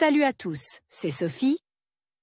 Salut à tous, c'est Sophie.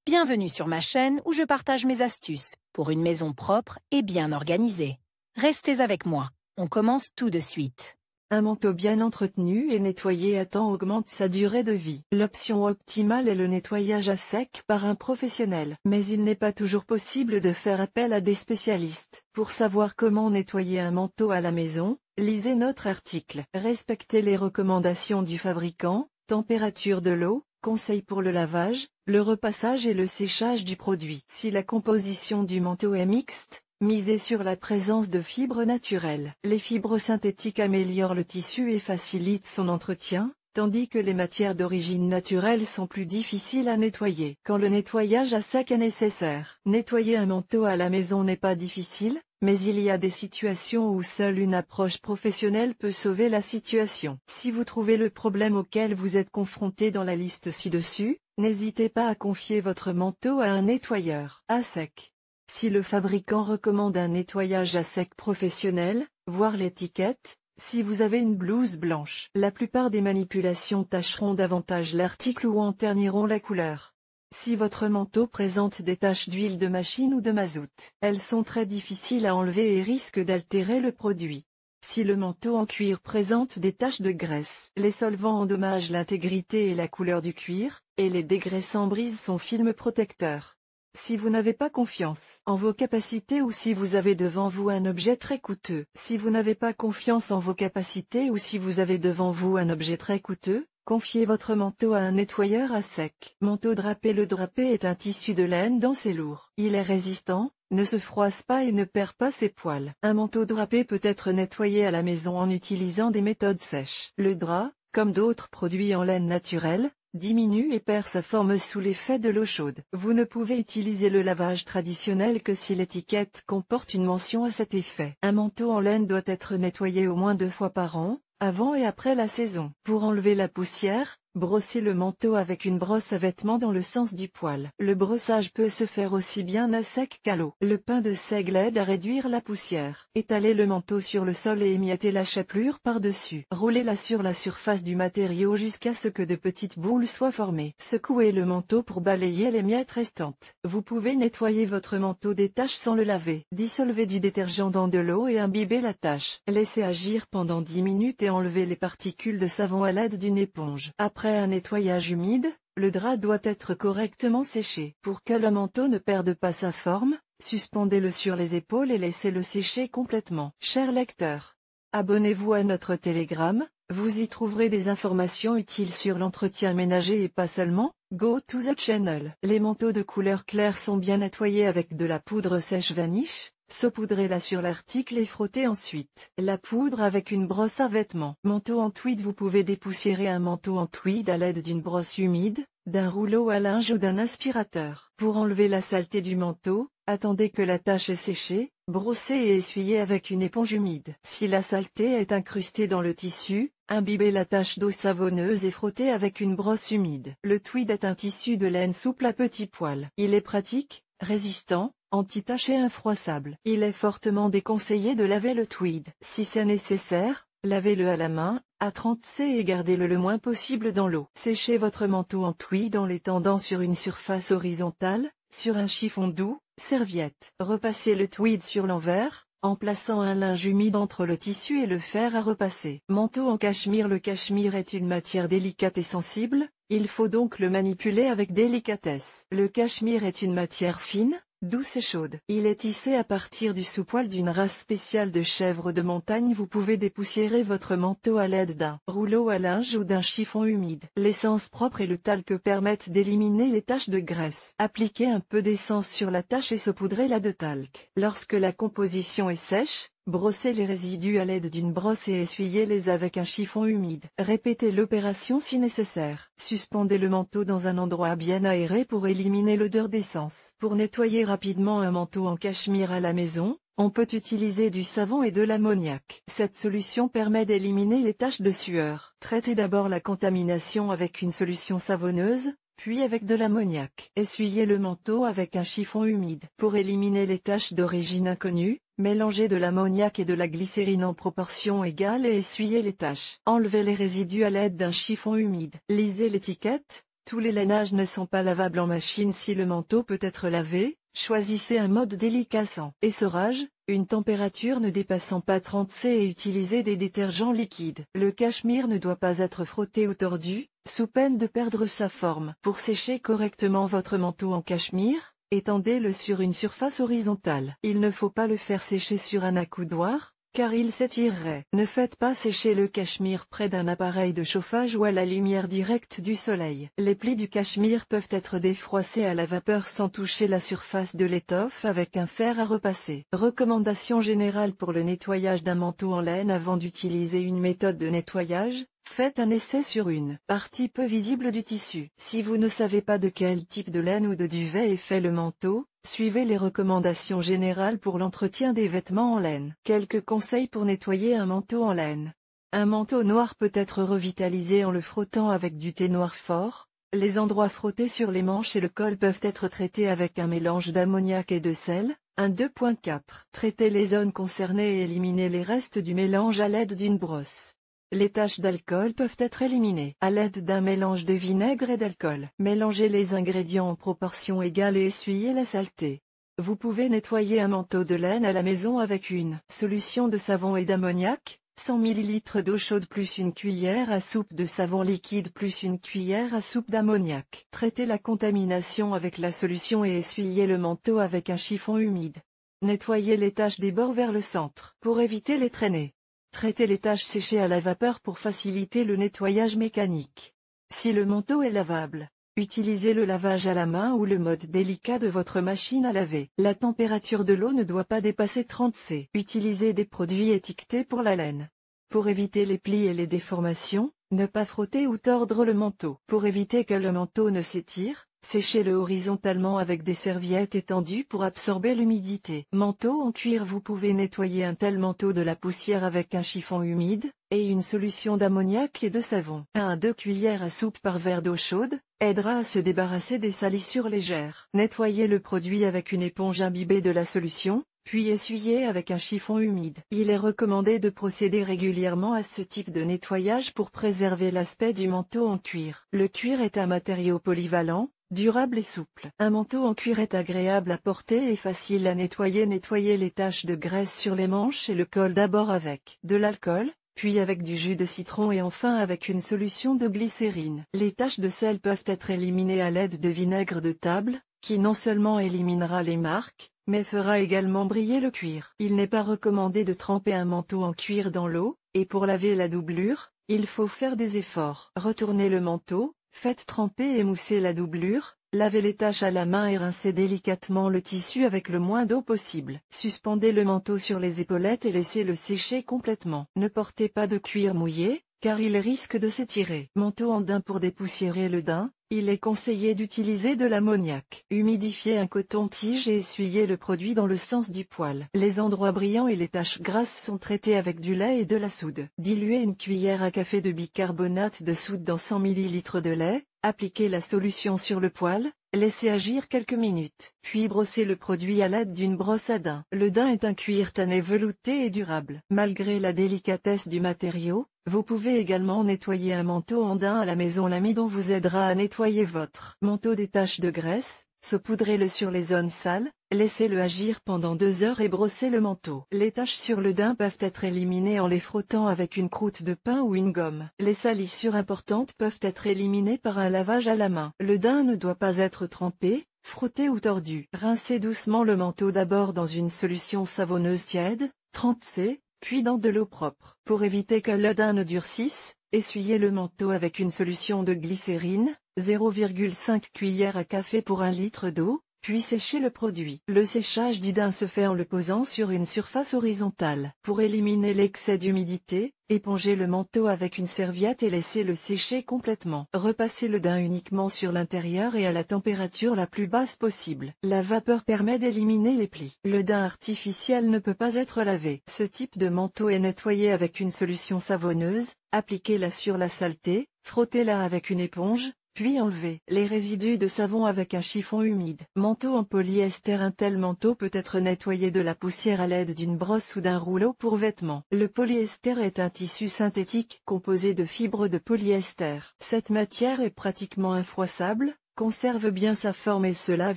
Bienvenue sur ma chaîne où je partage mes astuces pour une maison propre et bien organisée. Restez avec moi, on commence tout de suite. Un manteau bien entretenu et nettoyé à temps augmente sa durée de vie. L'option optimale est le nettoyage à sec par un professionnel. Mais il n'est pas toujours possible de faire appel à des spécialistes. Pour savoir comment nettoyer un manteau à la maison, lisez notre article. Respectez les recommandations du fabricant, température de l'eau, conseils pour le lavage, le repassage et le séchage du produit. Si la composition du manteau est mixte, misez sur la présence de fibres naturelles. Les fibres synthétiques améliorent le tissu et facilitent son entretien, tandis que les matières d'origine naturelle sont plus difficiles à nettoyer. Quand le nettoyage à sec est nécessaire. Nettoyer un manteau à la maison n'est pas difficile, mais il y a des situations où seule une approche professionnelle peut sauver la situation. Si vous trouvez le problème auquel vous êtes confronté dans la liste ci-dessus, n'hésitez pas à confier votre manteau à un nettoyeur à sec. Si le fabricant recommande un nettoyage à sec professionnel, voir l'étiquette. Si vous avez une blouse blanche, la plupart des manipulations tacheront davantage l'article ou en terniront la couleur. Si votre manteau présente des taches d'huile de machine ou de mazout, elles sont très difficiles à enlever et risquent d'altérer le produit. Si le manteau en cuir présente des taches de graisse, les solvants endommagent l'intégrité et la couleur du cuir, et les dégraissants brisent son film protecteur. Si vous n'avez pas confiance en vos capacités ou si vous avez devant vous un objet très coûteux. Si vous n'avez pas confiance en vos capacités ou si vous avez devant vous un objet très coûteux, confiez votre manteau à un nettoyeur à sec. Manteau drapé. Le drapé est un tissu de laine dense et lourd. Il est résistant, ne se froisse pas et ne perd pas ses poils. Un manteau drapé peut être nettoyé à la maison en utilisant des méthodes sèches. Le drap, comme d'autres produits en laine naturelle, diminue et perd sa forme sous l'effet de l'eau chaude. Vous ne pouvez utiliser le lavage traditionnel que si l'étiquette comporte une mention à cet effet. Un manteau en laine doit être nettoyé au moins 2 fois par an, avant et après la saison. Pour enlever la poussière, brossez le manteau avec une brosse à vêtements dans le sens du poil. Le brossage peut se faire aussi bien à sec qu'à l'eau. Le pain de seigle aide à réduire la poussière. Étalez le manteau sur le sol et émiettez la chapelure par-dessus. Roulez-la sur la surface du matériau jusqu'à ce que de petites boules soient formées. Secouez le manteau pour balayer les miettes restantes. Vous pouvez nettoyer votre manteau des taches sans le laver. Dissolvez du détergent dans de l'eau et imbibez la tache. Laissez agir pendant 10 minutes et enlevez les particules de savon à l'aide d'une éponge. Après un nettoyage humide, le drap doit être correctement séché. Pour que le manteau ne perde pas sa forme, suspendez-le sur les épaules et laissez-le sécher complètement. Cher lecteur, abonnez-vous à notre Telegram, vous y trouverez des informations utiles sur l'entretien ménager et pas seulement. Go to the channel. Les manteaux de couleur claire sont bien nettoyés avec de la poudre sèche Vanish. Saupoudrez-la sur l'article et frottez ensuite la poudre avec une brosse à vêtements. Manteau en tweed. Vous pouvez dépoussiérer un manteau en tweed à l'aide d'une brosse humide, d'un rouleau à linge ou d'un aspirateur. Pour enlever la saleté du manteau, attendez que la tache est séchée, brossez et essuyez avec une éponge humide. Si la saleté est incrustée dans le tissu, imbibez la tache d'eau savonneuse et frottez avec une brosse humide. Le tweed est un tissu de laine souple à petits poils. Il est pratique, résistant, anti-tache et infroissable. Il est fortement déconseillé de laver le tweed. Si c'est nécessaire, lavez-le à la main, à 30 C et gardez-le le moins possible dans l'eau. Séchez votre manteau en tweed en l'étendant sur une surface horizontale, sur un chiffon doux, serviette. Repassez le tweed sur l'envers, en plaçant un linge humide entre le tissu et le fer à repasser. Manteau en cachemire. Le cachemire est une matière délicate et sensible, il faut donc le manipuler avec délicatesse. Le cachemire est une matière fine, douce et chaude. Il est tissé à partir du sous-poil d'une race spéciale de chèvres de montagne. Vous pouvez dépoussiérer votre manteau à l'aide d'un rouleau à linge ou d'un chiffon humide. L'essence propre et le talc permettent d'éliminer les taches de graisse. Appliquez un peu d'essence sur la tache et saupoudrez-la de talc. Lorsque la composition est sèche, brossez les résidus à l'aide d'une brosse et essuyez-les avec un chiffon humide. Répétez l'opération si nécessaire. Suspendez le manteau dans un endroit bien aéré pour éliminer l'odeur d'essence. Pour nettoyer rapidement un manteau en cachemire à la maison, on peut utiliser du savon et de l'ammoniac. Cette solution permet d'éliminer les taches de sueur. Traitez d'abord la contamination avec une solution savonneuse, puis avec de l'ammoniac. Essuyez le manteau avec un chiffon humide. Pour éliminer les taches d'origine inconnue, mélangez de l'ammoniac et de la glycérine en proportion égale et essuyez les taches. Enlevez les résidus à l'aide d'un chiffon humide. Lisez l'étiquette. Tous les lainages ne sont pas lavables en machine. Si le manteau peut être lavé, choisissez un mode délicat sans essorage, une température ne dépassant pas 30 C et utilisez des détergents liquides. Le cachemire ne doit pas être frotté ou tordu, sous peine de perdre sa forme. Pour sécher correctement votre manteau en cachemire, étendez-le sur une surface horizontale. Il ne faut pas le faire sécher sur un accoudoir, car il s'étirerait. Ne faites pas sécher le cachemire près d'un appareil de chauffage ou à la lumière directe du soleil. Les plis du cachemire peuvent être défroissés à la vapeur sans toucher la surface de l'étoffe avec un fer à repasser. Recommandation générale pour le nettoyage d'un manteau en laine. Avant d'utiliser une méthode de nettoyage, faites un essai sur une partie peu visible du tissu. Si vous ne savez pas de quel type de laine ou de duvet est fait le manteau, suivez les recommandations générales pour l'entretien des vêtements en laine. Quelques conseils pour nettoyer un manteau en laine. Un manteau noir peut être revitalisé en le frottant avec du thé noir fort. Les endroits frottés sur les manches et le col peuvent être traités avec un mélange d'ammoniac et de sel. 2.4. Traitez les zones concernées et éliminez les restes du mélange à l'aide d'une brosse. Les taches d'alcool peuvent être éliminées à l'aide d'un mélange de vinaigre et d'alcool. Mélangez les ingrédients en proportion égale et essuyez la saleté. Vous pouvez nettoyer un manteau de laine à la maison avec une solution de savon et d'ammoniac, 100 ml d'eau chaude plus une cuillère à soupe de savon liquide plus une cuillère à soupe d'ammoniac. Traitez la contamination avec la solution et essuyez le manteau avec un chiffon humide. Nettoyez les taches des bords vers le centre pour éviter les traînées. Traitez les taches séchées à la vapeur pour faciliter le nettoyage mécanique. Si le manteau est lavable, utilisez le lavage à la main ou le mode délicat de votre machine à laver. La température de l'eau ne doit pas dépasser 30 C. Utilisez des produits étiquetés pour la laine. Pour éviter les plis et les déformations, ne pas frotter ou tordre le manteau. Pour éviter que le manteau ne s'étire, séchez-le horizontalement avec des serviettes étendues pour absorber l'humidité. Manteau en cuir. Vous pouvez nettoyer un tel manteau de la poussière avec un chiffon humide, et une solution d'ammoniac et de savon. 1 à 2 cuillères à soupe par verre d'eau chaude, aidera à se débarrasser des salissures légères. Nettoyez le produit avec une éponge imbibée de la solution, puis essuyez avec un chiffon humide. Il est recommandé de procéder régulièrement à ce type de nettoyage pour préserver l'aspect du manteau en cuir. Le cuir est un matériau polyvalent, durable et souple. Un manteau en cuir est agréable à porter et facile à nettoyer. Nettoyez les taches de graisse sur les manches et le col d'abord avec de l'alcool, puis avec du jus de citron et enfin avec une solution de glycérine. Les taches de sel peuvent être éliminées à l'aide de vinaigre de table, qui non seulement éliminera les marques, mais fera également briller le cuir. Il n'est pas recommandé de tremper un manteau en cuir dans l'eau, et pour laver la doublure, il faut faire des efforts. Retournez le manteau, faites tremper et mousser la doublure, lavez les taches à la main et rincez délicatement le tissu avec le moins d'eau possible. Suspendez le manteau sur les épaulettes et laissez-le sécher complètement. Ne portez pas de cuir mouillé, car il risque de s'étirer. Manteau en daim. Pour dépoussiérer le daim, il est conseillé d'utiliser de l'ammoniac. Humidifiez un coton-tige et essuyez le produit dans le sens du poil. Les endroits brillants et les taches grasses sont traités avec du lait et de la soude. Diluez une cuillère à café de bicarbonate de soude dans 100 ml de lait, appliquez la solution sur le poil, laissez agir quelques minutes, puis brossez le produit à l'aide d'une brosse à daim. Le daim est un cuir tanné velouté et durable. Malgré la délicatesse du matériau, vous pouvez également nettoyer un manteau en daim à la maison. L'amidon vous aidera à nettoyer votre manteau des taches de graisse. Saupoudrez-le sur les zones sales, laissez-le agir pendant 2 heures et brossez le manteau. Les taches sur le daim peuvent être éliminées en les frottant avec une croûte de pain ou une gomme. Les salissures importantes peuvent être éliminées par un lavage à la main. Le daim ne doit pas être trempé, frotté ou tordu. Rincez doucement le manteau d'abord dans une solution savonneuse tiède, 30 C, puis dans de l'eau propre. Pour éviter que le daim ne durcisse, essuyez le manteau avec une solution de glycérine, 0,5 cuillère à café pour 1 litre d'eau, puis séchez le produit. Le séchage du daim se fait en le posant sur une surface horizontale. Pour éliminer l'excès d'humidité, épongez le manteau avec une serviette et laissez-le sécher complètement. Repassez le daim uniquement sur l'intérieur et à la température la plus basse possible. La vapeur permet d'éliminer les plis. Le daim artificiel ne peut pas être lavé. Ce type de manteau est nettoyé avec une solution savonneuse, appliquez-la sur la saleté, frottez-la avec une éponge, puis enlevez les résidus de savon avec un chiffon humide. Manteau en polyester. Un tel manteau peut être nettoyé de la poussière à l'aide d'une brosse ou d'un rouleau pour vêtements. Le polyester est un tissu synthétique composé de fibres de polyester. Cette matière est pratiquement infroissable, conserve bien sa forme et se lave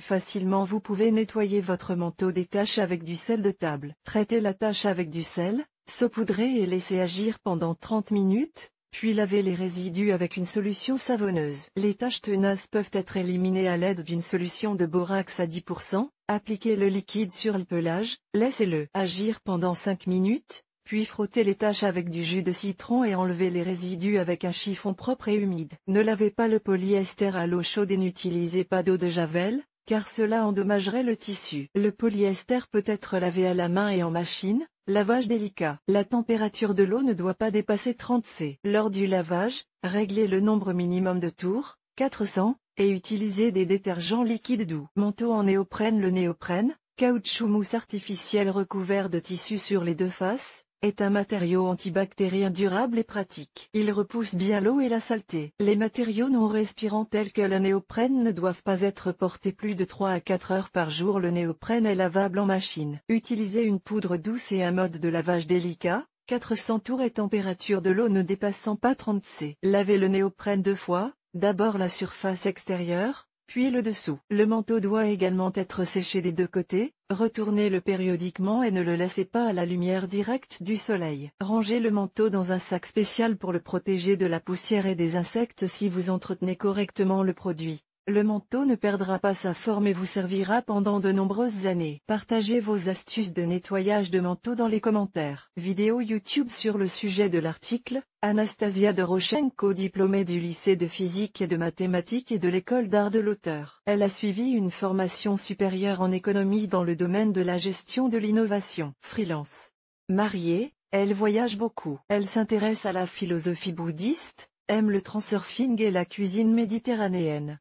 facilement. Vous pouvez nettoyer votre manteau des taches avec du sel de table. Traitez la tache avec du sel, saupoudrez et laissez agir pendant 30 minutes. Puis lavez les résidus avec une solution savonneuse. Les taches tenaces peuvent être éliminées à l'aide d'une solution de borax à 10%. Appliquez le liquide sur le pelage, laissez-le agir pendant 5 minutes, puis frottez les taches avec du jus de citron et enlevez les résidus avec un chiffon propre et humide. Ne lavez pas le polyester à l'eau chaude et n'utilisez pas d'eau de javel, car cela endommagerait le tissu. Le polyester peut être lavé à la main et en machine. Lavage délicat. La température de l'eau ne doit pas dépasser 30 C. Lors du lavage, réglez le nombre minimum de tours, 400, et utilisez des détergents liquides doux. Manteau en néoprène. Le néoprène, caoutchouc mousse artificielle recouvert de tissu sur les deux faces, est un matériau antibactérien durable et pratique. Il repousse bien l'eau et la saleté. Les matériaux non respirants tels que le néoprène ne doivent pas être portés plus de 3 à 4 heures par jour. Le néoprène est lavable en machine. Utilisez une poudre douce et un mode de lavage délicat, 400 tours et température de l'eau ne dépassant pas 30 C. Lavez le néoprène 2 fois, d'abord la surface extérieure, puis le dessous. Le manteau doit également être séché des deux côtés, retournez-le périodiquement et ne le laissez pas à la lumière directe du soleil. Rangez le manteau dans un sac spécial pour le protéger de la poussière et des insectes. Si vous entretenez correctement le produit, le manteau ne perdra pas sa forme et vous servira pendant de nombreuses années. Partagez vos astuces de nettoyage de manteau dans les commentaires. Vidéo YouTube sur le sujet de l'article. Anastasia Doroshenko, diplômée du lycée de physique et de mathématiques et de l'école d'art de l'auteur. Elle a suivi une formation supérieure en économie dans le domaine de la gestion de l'innovation. Freelance. Mariée, elle voyage beaucoup. Elle s'intéresse à la philosophie bouddhiste, aime le transurfing et la cuisine méditerranéenne.